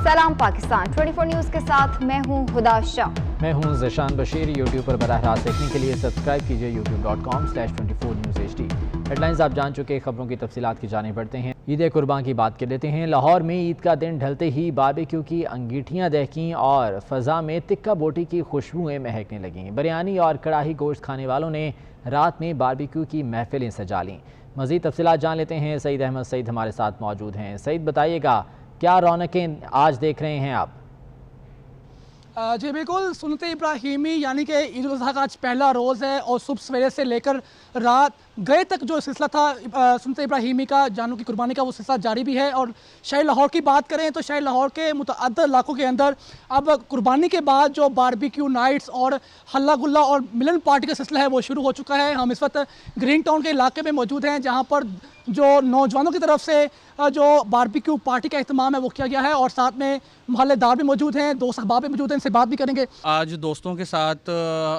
सलाम पाकिस्तान 24 न्यूज के साथ मैं हूं हुदा शाह। मैं हूं ज़शान बशीर। यूट्यूब पर बराह रास्त देखने के लिए सब्सक्राइब कीजिए youtube.com/24newshd। हेडलाइंस आप जान चुके, खबरों की तफसीलात की जाने पड़ते हैं। ईद कुर्बान की बात कर लेते हैं। लाहौर में ईद का दिन ढलते ही बारबेक्यू की अंगीठियां दहकीं और फ़ज़ा में तिक्का बोटी की खुशबुएं महकने लगीं। बिरयानी और कड़ाही गोश्त खाने वालों ने रात में बारबेक्यू की महफिलें सजा लीं। मज़ीद तफसीलात जान लेते हैं। सईद अहमद सईद हमारे साथ मौजूद हैं। सईद, बताइएगा क्या रौनकें आज देख रहे हैं आप? जी बिल्कुल, सुन्नत इब्राहिमी यानी कि ईद उल अज़हा का आज पहला रोज़ है और सुबह सवेरे से लेकर रात गए तक जो सिलसिला था सुन्नत इब्राहिमी का, जानों की कुर्बानी का, वो सिलसिला जारी भी है। और शहर लाहौर की बात करें तो शहर लाहौर के मुतअद्दिद इलाकों के अंदर अब कुर्बानी के बाद जो बारबेक्यू नाइट्स और हल्ला गुल्ला और मिलन पार्टी का सिलसिला है वो शुरू हो चुका है। हम इस वक्त ग्रीन टाउन के इलाके में मौजूद हैं, जहाँ पर जो नौजवानों की तरफ से जो बारबेक्यू पार्टी का अहतमाम है वो किया गया है और साथ में मोहल्लेदार भी मौजूद हैं, दोस्त अहबाब भी मौजूद हैं, इनसे बात भी करेंगे। आज दोस्तों के साथ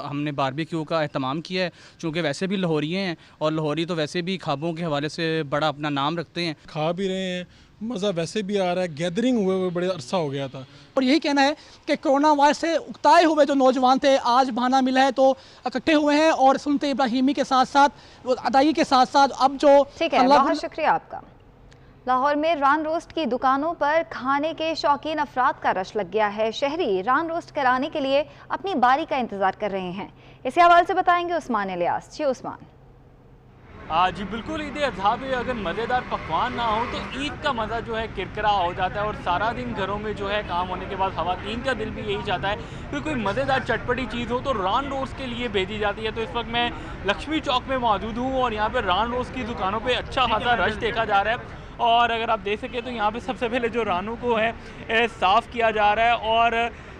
हमने बारबेक्यू का अहतमाम किया है, चूँकि वैसे भी लाहौरी हैं और लाहौरी तो वैसे भी ख्वाबों के हवाले से बड़ा अपना नाम रखते हैं। खा भी रहे हैं, मज़ा वैसे भी आ रहा है। गैदरिंग हुए बड़े अरसा हो गया था और यही कहना है कि कोरोना वायरस से उकताए हुए जो नौजवान थे आज बहाना मिला है तो इकट्ठे हुए हैं और सुन्नत इब्राहिमी के साथ साथ अदाई के साथ साथ अब जो ठीक है, बहुत शुक्रिया आपका। लाहौर में रान रोस्ट की दुकानों पर खाने के शौकीन अफराद का रश लग गया है। शहरी रान रोस्ट कराने के लिए अपनी बारी का इंतजार कर रहे हैं। इसी हवाले से बताएंगे उस्मान इलियास। जी उस्मान। जी बिल्कुल, ईद अज़हा पे अगर मज़ेदार पकवान ना हो तो ईद का मज़ा जो है किरकिरा हो जाता है और सारा दिन घरों में जो है काम होने के बाद ख़वातीन का दिल भी यही चाहता है कि कोई मज़ेदार चटपटी चीज़ हो तो रान रोस्ट के लिए भेजी जाती है। तो इस वक्त मैं लक्ष्मी चौक में मौजूद हूँ और यहाँ पर रान रोस्ट की दुकानों पर अच्छा खासा रश देखा जा रहा है। और अगर आप देख सकें तो यहाँ पे सबसे पहले जो रानों को है साफ़ किया जा रहा है और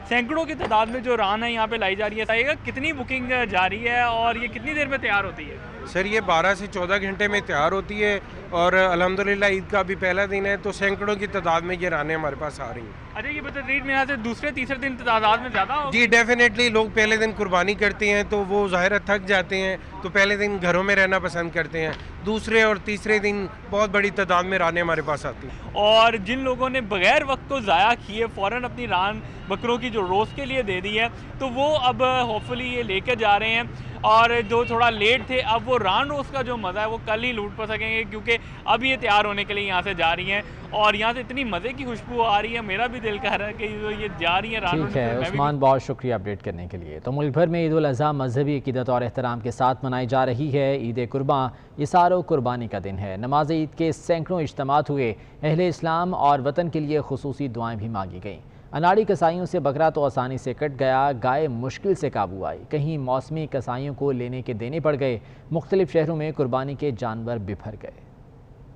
सैकड़ों की तादाद में जो रान है यहाँ पे लाई जा रही है। बताइएगा कितनी बुकिंग जारी है और ये कितनी देर में तैयार होती है? सर ये 12 से 14 घंटे में तैयार होती है और अल्हम्दुलिल्लाह ईद का अभी पहला दिन है तो सैकड़ों की तादाद में ये रानें हमारे पास आ रही हैं। अच्छा, ये बता ईद में यहाँ से दूसरे तीसरे दिन तादाद में ज़्यादा हो? जी डेफिनेटली, लोग पहले दिन कुर्बानी करते हैं तो वो ज़ाहिर थक जाते हैं तो पहले दिन घरों में रहना पसंद करते हैं। दूसरे और तीसरे दिन बहुत बड़ी तादाद में रानें हमारे पास आती हैं। और जिन लोगों ने बगैर वक्त को ज़ाया किए फ़ौरन अपनी रान बकरों की जो रोस्ट के लिए दे दी है तो वो अब होपफुली ये लेकर जा रहे हैं। और जो थोड़ा लेट थे अब वो रान रोस्ट का जो मज़ा है वो कल ही लूट पा सकेंगे क्योंकि अब ये तैयार होने के लिए यहाँ से जा रही हैं और यहाँ से इतनी मज़े की खुशबू आ रही है, मेरा भी दिल कह रहा है कि ये जा रही है रान रोस्ट। ठीक है उस्मान, बहुत शुक्रिया अपडेट करने के लिए। तो मुल्क भर में ईद उल अज़हा मजहबी अक़ीदत और एहतराम के साथ मनाई जा रही है। ईद कुर्बान इसारो कुर्बानी का दिन है। नमाज ईद के सैकड़ों इज्तिमात हुए। अहले इस्लाम और वतन के लिए खुसूसी दुआएं भी मांगी गईं। अनाड़ी कसाइयों से बकरा तो आसानी से कट गया, गाय मुश्किल से काबू आई। कहीं मौसमी कसाइयों को लेने के देने पड़ गए। मुख्तलिफ शहरों में कुर्बानी के जानवर बिफर गए।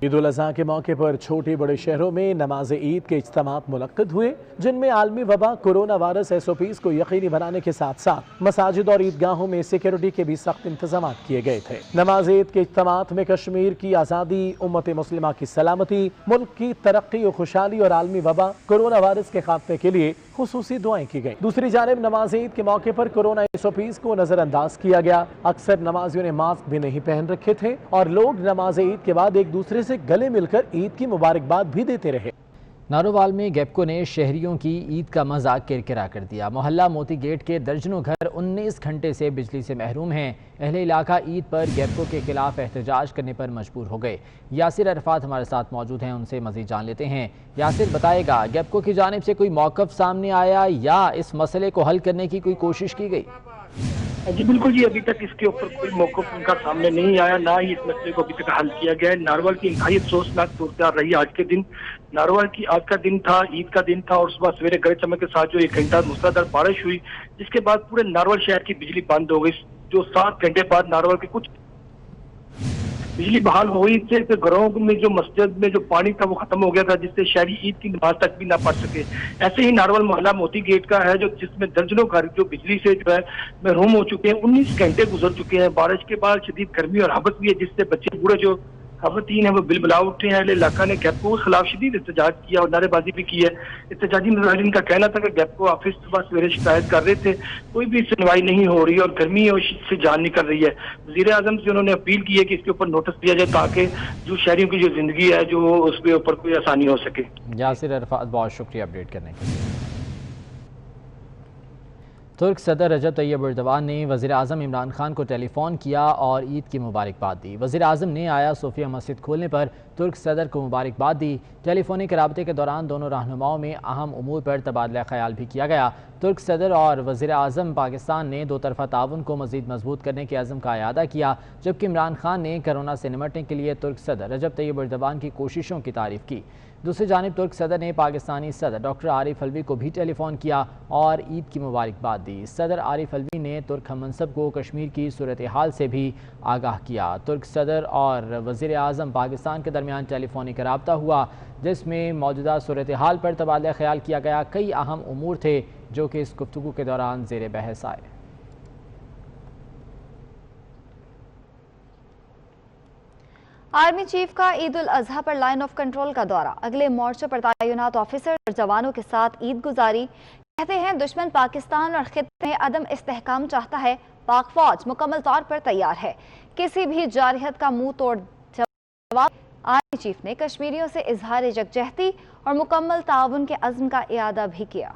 ईद उल अज़हा के मौके पर छोटे बड़े शहरों में नमाज ईद के इज्तिमात मुनक्किद हुए, जिनमें आलमी वबा कोरोना वायरस SOPs को यकीनी बनाने के साथ साथ मसाजिद और ईदगाहों में सिक्योरिटी के भी सख्त इंतजाम किए गए थे। नमाज ईद के इज्तिमात में कश्मीर की आज़ादी, उम्मत मुस्लिमा की सलामती, मुल्क की तरक्की और खुशहाली और आलमी वबा कोरोना वायरस के खात्मे के लिए खुसूसी दुआएं की गई। दूसरी जानिब नमाज ईद के मौके पर कोरोना SOPs को नजरअंदाज किया गया। अक्सर नमाजियों ने मास्क भी नहीं पहन रखे थे और लोग नमाज ईद के बाद एक दूसरे से गले मिलकर ईद की मुबारकबाद भी देते रहे। नारोवाल में गैपको ने शहरियों की ईद का मजाक किरकिरा कर दिया। मोहल्ला मोती गेट के दर्जनों घर 19 घंटे से बिजली से महरूम हैं। अहले इलाका ईद पर गैपको के खिलाफ एहतजाज करने पर मजबूर हो गए। यासिर अरफात हमारे साथ मौजूद हैं, उनसे मजीद जान लेते हैं। यासिर, बताएगा गैपको की जानिब से कोई मौक़िफ़ सामने आया या इस मसले को हल करने की कोई कोशिश की गई? जी बिल्कुल जी, अभी तक इसके ऊपर कोई मौक़िफ़ उनका सामने नहीं आया, ना ही इस मसले को अभी तक हल किया गया है। नारोवाल की इंतहाई अफसोसनाक सूरत रही आज के दिन। नारोवाल की आज का दिन था, ईद का दिन था और सुबह सवेरे गरज चमक के साथ जो 1 घंटा मूसलाधार बारिश हुई, जिसके बाद पूरे नारोवाल शहर की बिजली बंद हो गई। जो 7 घंटे बाद नारोवाल के कुछ बिजली बहाल हो गई थी, फिर घरों में जो मस्जिद में जो पानी था वो खत्म हो गया था, जिससे शहरी ईद की नमाज तक भी ना पढ़ सके। ऐसे ही नारोवाल मोहल्ला मोती गेट का है जो जिसमें दर्जनों घर जो बिजली से जो है महरूम हो चुके हैं। 19 घंटे गुजर चुके हैं। बारिश के बाद शदीद गर्मी और हबस भी है, जिससे बच्चे बूढ़े जो खवातीन है वो बिलबला उठे हैं। अहले इलाका ने गैपको के खिलाफ शदीद एहतजाज किया और नारेबाजी भी की है। एहतजाजी मुजाहिरीन का कहना था कि गैपको ऑफिस सुबह सवेरे शिकायत कर रहे थे, कोई भी सुनवाई नहीं हो रही और गर्मी और से जान निकल रही है। वज़ीर आज़म से उन्होंने अपील की है कि इसके ऊपर नोटिस दिया जाए ताकि जो शहरियों की जो जिंदगी है जो उसके ऊपर कोई आसानी हो सके। यासिर अरफात, बहुत शुक्रिया अपडेट करने के लिए। तुर्क सदर रजब तैयब एर्दोगान ने वज़ीर आज़म इमरान खान को टेलीफोन किया और ईद की मुबारकबाद दी। वज़ीर आज़म ने आया सोफिया मस्जिद खोलने पर तुर्क सदर को मुबारकबाद दी। टेलीफोनिक राबते के दौरान दोनों रहनुमाओं में अहम उमूर पर तबादला ख्याल भी किया गया। तुर्क सदर और वज़ीर आज़म पाकिस्तान ने दो तरफ़ा ताउन को मज़ीद मजबूत करने के अज़म का इयादा किया, जबकि इमरान खान ने कोरोना से निमटने के लिए तुर्क सदर रजब तैयब एर्दोगान की कोशिशों की तारीफ़ की। दूसरी जानिब तुर्क सदर ने पाकिस्तानी सदर डॉक्टर आरिफ अलवी को भी टेलीफोन किया और ईद की मुबारकबाद दी। सदर आरिफ अलवी ने तुर्क हममनसब को कश्मीर की सूरत हाल से भी आगाह किया। तुर्क सदर और वज़ीर आज़म पाकिस्तान के दरमियान टेलीफोनिक राब्ता हुआ, जिसमें मौजूदा सूरत हाल पर तबादला ख्याल किया गया। कई अहम उमूर थे जो कि इस गुफ्तगू के दौरान ज़ेर बहस आए। आर्मी चीफ का ईद उल अजहा पर लाइन ऑफ कंट्रोल का दौरा। अगले मोर्चों पर तैनात ऑफिसर और जवानों के साथ ईद गुजारी। कहते हैं दुश्मन पाकिस्तान और खित्ते में अदम इस्तेहकाम चाहता है। पाक फौज मुकम्मल तौर पर तैयार है, किसी भी जारहियत का मुंह तोड़ जवाब। आर्मी चीफ ने कश्मीरियों से इजहार यकजहती और मुकम्मल ताउन के अज़्म का इयादा भी किया।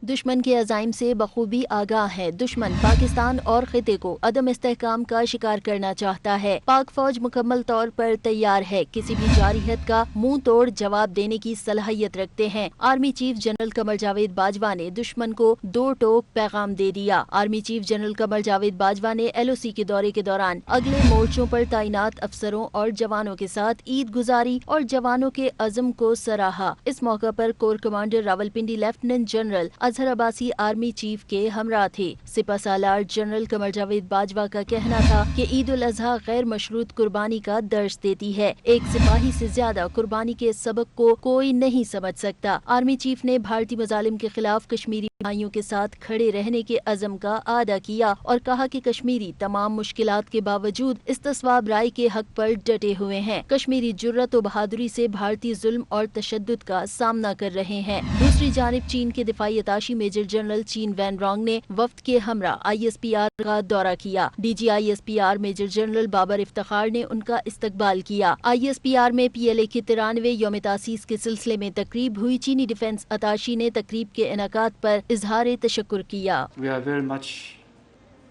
दुश्मन के अज़ाइम से बखूबी आगाह है। दुश्मन पाकिस्तान और खिते को अदम इस्तेहकाम का शिकार करना चाहता है। पाक फौज मुकम्मल तौर पर तैयार है, किसी भी जारहियत का मुंह तोड़ जवाब देने की सलाहियत रखते हैं। Army chief general Qamar Javed Bajwa ने दुश्मन को दो टोक पैगाम दे दिया। Army chief general Qamar Javed Bajwa ने LOC के दौरे के दौरान अगले मोर्चों पर तैनात अफसरों और जवानों के साथ ईद गुजारी और जवानों के अज़म को सराहा। इस मौका पर core commander Rawalpindi lieutenant general Azhar Abbasi army chief के हमरा थे। सिपह सालार जनरल कमर जावेद बाजवा का कहना था कि ईद उल अजहा गैर मशरूत कुर्बानी का दर्ज देती है। एक सिपाही से ज्यादा कुर्बानी के सबक को कोई नहीं समझ सकता। आर्मी चीफ ने भारतीय मजालिम के खिलाफ कश्मीरी भाइयों के साथ खड़े रहने के अज़म का आदा किया और कहा कि कश्मीरी तमाम मुश्किलात के बावजूद इस्तिस्वाब राय के हक पर डटे हुए हैं। कश्मीरी जुर्रत और बहादुरी से भारतीय जुल्म और तशद्दुद का सामना कर रहे हैं। दूसरी जानिब चीन के दिफाई अताशी मेजर जनरल चीन वैन रॉन्ग ने वफ्द के हमरा ISPR का दौरा किया। DG ISPR major general Babar Iftikhar ने उनका इस्तकबाल किया। ISPR में PLA के 93वें यौम तासीस के सिलसिले में तकरीब हुई। चीनी डिफेंस अताशी ने तकरीब के इनाकात पर इजहार तशक्कुर किया। We are very much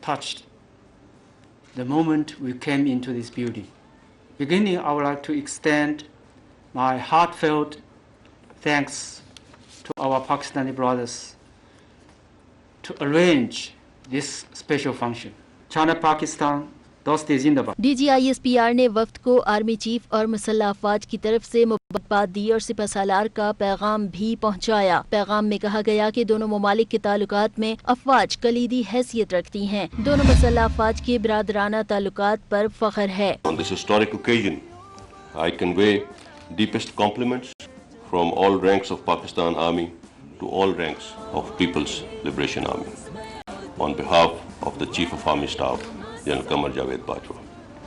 touched the moment we came into this building. Beginning, I would like to extend my heartfelt thanks to our Pakistani brothers to arrange this special function. China, Pakistan, दोस्ती जिंदाबाद। DG ISPR ने वफ्द को army chief और मुसल्लह अफवाज की तरफ से मुबारकबाद दी और सिपह सालार का पैगाम भी पहुंचाया। पैगाम में कहा गया कि दोनों ममालिक के ताल्लुकात में अफवाज कलीदी हैसियत रखती हैं। दोनों मुसल्लह अफवाज के बिरादराना ताल्लुकात पर फख्र है। On this historic occasion, I convey deepest compliments from all ranks of Pakistan Army to all ranks of People's Liberation Army. On behalf of the Chief of Army Staff, general Qamar Javed Bajwa.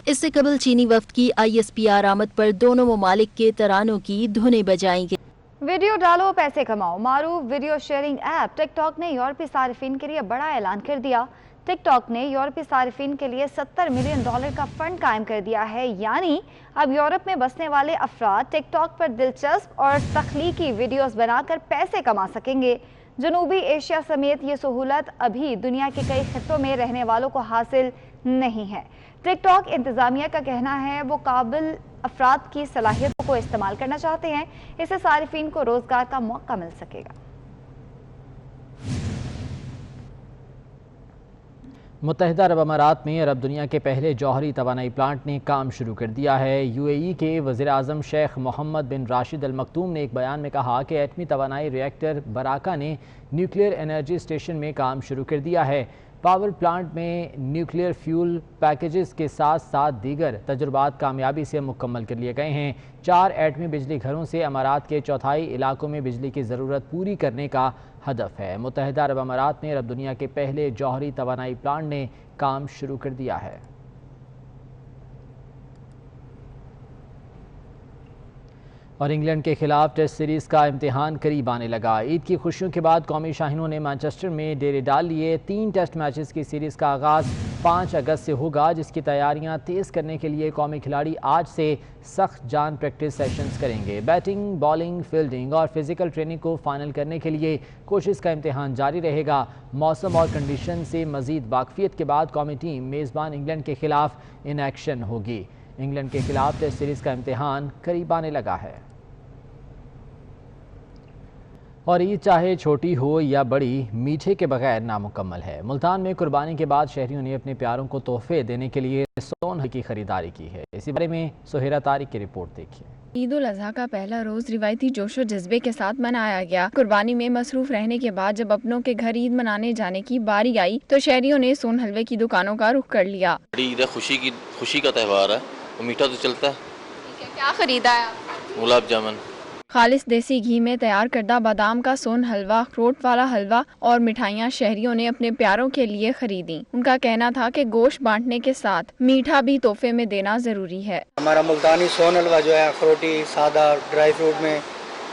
इससे कबल चीनी वफ्द की ISPR आमद पर दोनों ममालिक के तरानों की धुनें बजाई गई। वीडियो डालो पैसे कमाओ। मारूफ वीडियो शेयरिंग ऐप टिकटॉक ने यूरोपीय सारिफिन के लिए बड़ा ऐलान कर दिया। टिकटॉक ने यूरोपीय सारिफिन के लिए $70 मिलियन का फंड कायम कर दिया है। यानी अब यूरोप में बसने वाले अफराद टिकटॉक पर दिलचस्प और तख्लीकी वीडियोस बनाकर पैसे कमा सकेंगे। जनूबी एशिया समेत ये सहूलत अभी दुनिया के कई खित्तों में रहने वालों को हासिल नहीं है। टिकटॉक इंतजामिया का कहना है वो काबिल अफराद की सलाहियतों को इस्तेमाल करना चाहते हैं। इससे सारिफिन को रोजगार का मौका मिल सकेगा। मुत्तहिदा अरब अमारात में अरब दुनिया के पहले जौहरी तवानाई प्लांट ने काम शुरू कर दिया है। UAE के वज़ीर आज़म शेख मोहम्मद बिन राशिद अल मकतूम ने एक बयान में कहा कि एटमी तवानाई रिएक्टर बराका ने न्यूक्लियर एनर्जी स्टेशन में काम शुरू कर दिया है। पावर प्लांट में न्यूक्लियर फ्यूल पैकेजेस के साथ साथ दीगर तजुर्बात कामयाबी से मुकम्मल कर लिए गए हैं। 4 एटमी बिजली घरों से अमारात के चौथाई इलाकों में बिजली की ज़रूरत पूरी करने का हदफ है। मुत्तहिदा अरब अमारात में अरब दुनिया के पहले जौहरी तवानाई प्लांट ने काम शुरू कर दिया है। اور انگلینڈ کے خلاف ٹیسٹ سیریز کا امتحان قریب آنے لگا۔ عید کی خوشیوں کے بعد قومی شاہینوں نے مانچسٹر میں ڈیرے ڈال لیے۔ 3 ٹیسٹ میچز کی سیریز کا آغاز 5 اگست سے ہوگا، جس کی تیاریاں تیز کرنے کے لیے قومی کھلاڑی آج سے سخت جان پریکٹس سیشنز کریں گے۔ بیٹنگ، بالنگ، فیلڈنگ اور فزیکل ٹریننگ کو فائنل کرنے کے لیے کوشش کا امتحان جاری رہے گا۔ موسم اور کنڈیشن سے مزید واقفیت کے بعد قومی ٹیم میزبان انگلینڈ کے خلاف ان ایکشن ہوگی۔ انگلینڈ کے خلاف ٹیسٹ سیریز کا امتحان قریب آنے لگا ہے۔ اور عید چاہے چھوٹی ہو یا بڑی، میٹھے کے بغیر نامکمل ہے۔ ملتان میں قربانی کے بعد شہریوں نے اپنے پیاروں کو تحفے دینے کے لیے سون کی خریداری کی ہے۔ اسی بارے میں سہیرہ طارق کی رپورٹ دیکھیے۔ عید الاضحیٰ کا پہلا روز روایتی جوش و جذبے کے ساتھ منایا گیا۔ قربانی میں مصروف رہنے کے بعد جب اپنوں کے گھر عید منانے جانے کی باری آئی تو شہریوں نے سون حلوے کی دکانوں کا رخ کر لیا۔ عید خوشی کا تہوار ہے، میٹھا تو چلتا ہے۔ کیا خریدا ہے آپ؟ گلاب جامن، خالص دیسی گھی میں تیار کردہ بادام کا سون حلوہ، اخروٹ والا حلوہ اور مٹھائیاں شہریوں نے اپنے پیاروں کے لیے خریدیں۔ ان کا کہنا تھا کہ گوشت بانٹنے کے ساتھ میٹھا بھی تحفے میں دینا ضروری ہے۔ ہمارا ملتانی سون حلوہ جو ہے اخروٹی، سادہ، ڈرائی فروٹ میں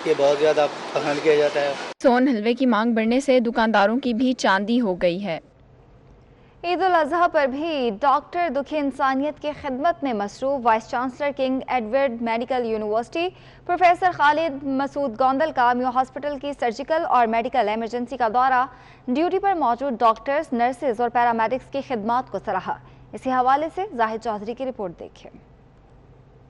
یہ بہت زیادہ پسند کیا جاتا ہے۔ سون حلوے کی مانگ بڑھنے سے دکانداروں کی بھی چاندی ہو گئی ہے۔ عید الاضحیٰ پر بھی ڈاکٹر دکھی انسانیت کی خدمت میں مصروف vice chancellor King Edward medical university professor Khalid Masood Gondal کا میو ہاسپٹل کی سرجیکل اور میڈیکل ایمرجنسی کا دورہ، ڈیوٹی پر موجود ڈاکٹرز، نرسز اور پیرامیڈکس کی خدمات کو سراہا۔ اسی حوالے سے زاہد چودھری کی رپورٹ دیکھیں۔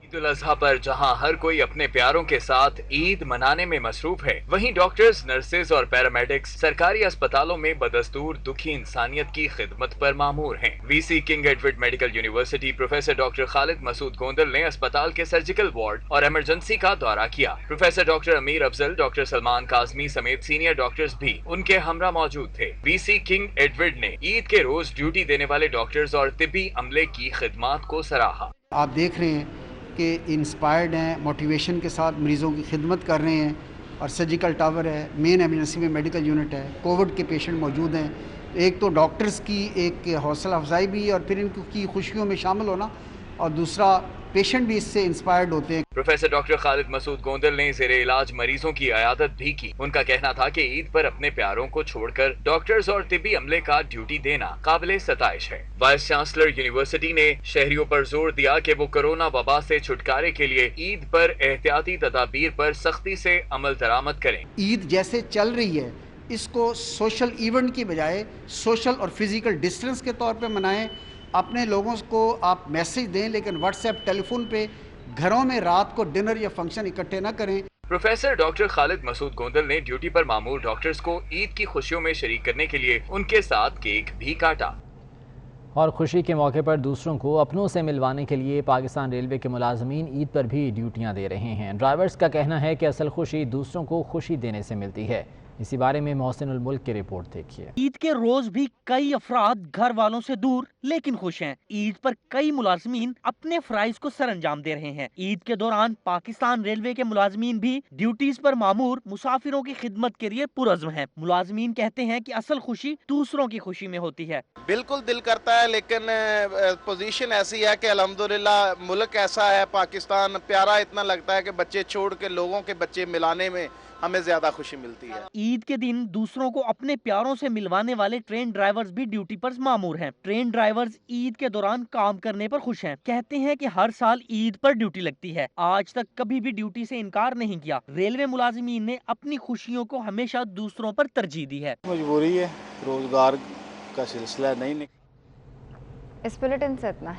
عید الاضحیٰ پر جہاں ہر کوئی اپنے پیاروں کے ساتھ عید منانے میں مصروف ہے، وہیں ڈاکٹرز، نرسز اور پیرامیڈکس سرکاری اسپتالوں میں بدستور دکھی انسانیت کی خدمت پر مامور ہیں۔ V C King Edward medical university professor doctor Khalid Masood Gondal نے اسپتال کے سرجیکل وارڈ اور ایمرجنسی کا دورہ کیا۔ پروفیسر ڈاکٹر امیر افضل، ڈاکٹر سلمان کاظمی سمیت سینئر ڈاکٹرز بھی ان کے ہمراہ موجود تھے۔ وی سی کنگ ایڈورڈ نے عید کے روز ڈیوٹی دینے والے ڈاکٹرز اور طبی عملے کی خدمات کو سراہا۔ آپ دیکھ رہے ہیں کہ انسپائرڈ ہیں، موٹیویشن کے ساتھ مریضوں کی خدمت کر رہے ہیں، اور سرجیکل ٹاور ہے، مین ایمرجنسی میں میڈیکل یونٹ ہے، کووڈ کے پیشنٹ موجود ہیں۔ ایک تو ڈاکٹرز کی ایک حوصلہ افزائی بھی اور پھر ان کی خوشیوں میں شامل ہونا، اور دوسرا پیشنٹ بھی اس سے انسپائرڈ ہوتے ہیں۔ پروفیسر ڈاکٹر خالد مسعود گوندل نے زیر علاج مریضوں کی عیادت بھی کی۔ ان کا کہنا تھا کہ عید پر اپنے پیاروں کو چھوڑ کر ڈاکٹرز اور طبی عملے کا ڈیوٹی دینا قابل ستائش ہے۔ وائس چانسلر یونیورسٹی نے شہریوں پر زور دیا کہ وہ کرونا وبا سے چھٹکارے کے لیے عید پر احتیاطی تدابیر پر سختی سے عمل درآمد کریں۔ عید جیسے چل رہی ہے اس کو سوشل ایونٹ کی بجائے سوشل اور فزیکل ڈسٹنس کے طور پہ منائیں۔ اپنے لوگوں کو آپ میسج دیں، لیکن واٹس ایپ، ٹیلی فون پہ گھروں میں رات کو ڈنر یا فنکشن اکٹھے نہ کریں۔ پروفیسر ڈاکٹر خالد مسعود گوندل نے ڈیوٹی پر مامور ڈاکٹرز کو عید کی خوشیوں میں شریک کرنے کے لیے ان کے ساتھ کیک بھی کاٹا۔ اور خوشی کے موقع پر دوسروں کو اپنوں سے ملوانے کے لیے پاکستان ریلوے کے ملازمین عید پر بھی ڈیوٹیاں دے رہے ہیں۔ ڈرائیورز کا کہنا ہے کہ اصل خوشی دوسروں کو خوشی دینے سے ملتی ہے۔ اسی بارے میں محسن الملک کی رپورٹ دیکھیے۔ عید کے روز بھی کئی افراد گھر والوں سے دور لیکن خوش ہیں۔ عید پر کئی ملازمین اپنے فرائض کو سر انجام دے رہے ہیں۔ عید کے دوران پاکستان ریلوے کے ملازمین بھی ڈیوٹیز پر مامور مسافروں کی خدمت کے لیے پرعزم ہیں۔ ملازمین کہتے ہیں کہ اصل خوشی دوسروں کی خوشی میں ہوتی ہے۔ بالکل دل کرتا ہے، لیکن پوزیشن ایسی ہے کہ الحمدللہ ملک ایسا ہے، پاکستان پیارا اتنا لگتا ہے کہ بچے چھوڑ کے لوگوں کے بچے ملانے میں ہمیں زیادہ خوشی ملتی ہے۔ عید کے دن دوسروں کو اپنے پیاروں سے ملوانے والے ٹرین ڈرائیورز بھی ڈیوٹی پر مامور ہیں۔ ٹرین ڈرائیورز عید کے دوران کام کرنے پر خوش ہیں۔ کہتے ہیں کہ ہر سال عید پر ڈیوٹی لگتی ہے، آج تک کبھی بھی ڈیوٹی سے انکار نہیں کیا۔ ریلوے ملازمین نے اپنی خوشیوں کو ہمیشہ دوسروں پر ترجیح دی ہے۔ مجبوری ہے، روزگار کا سلسلہ نہیں۔ اس بلیٹن سے اتنا ہے۔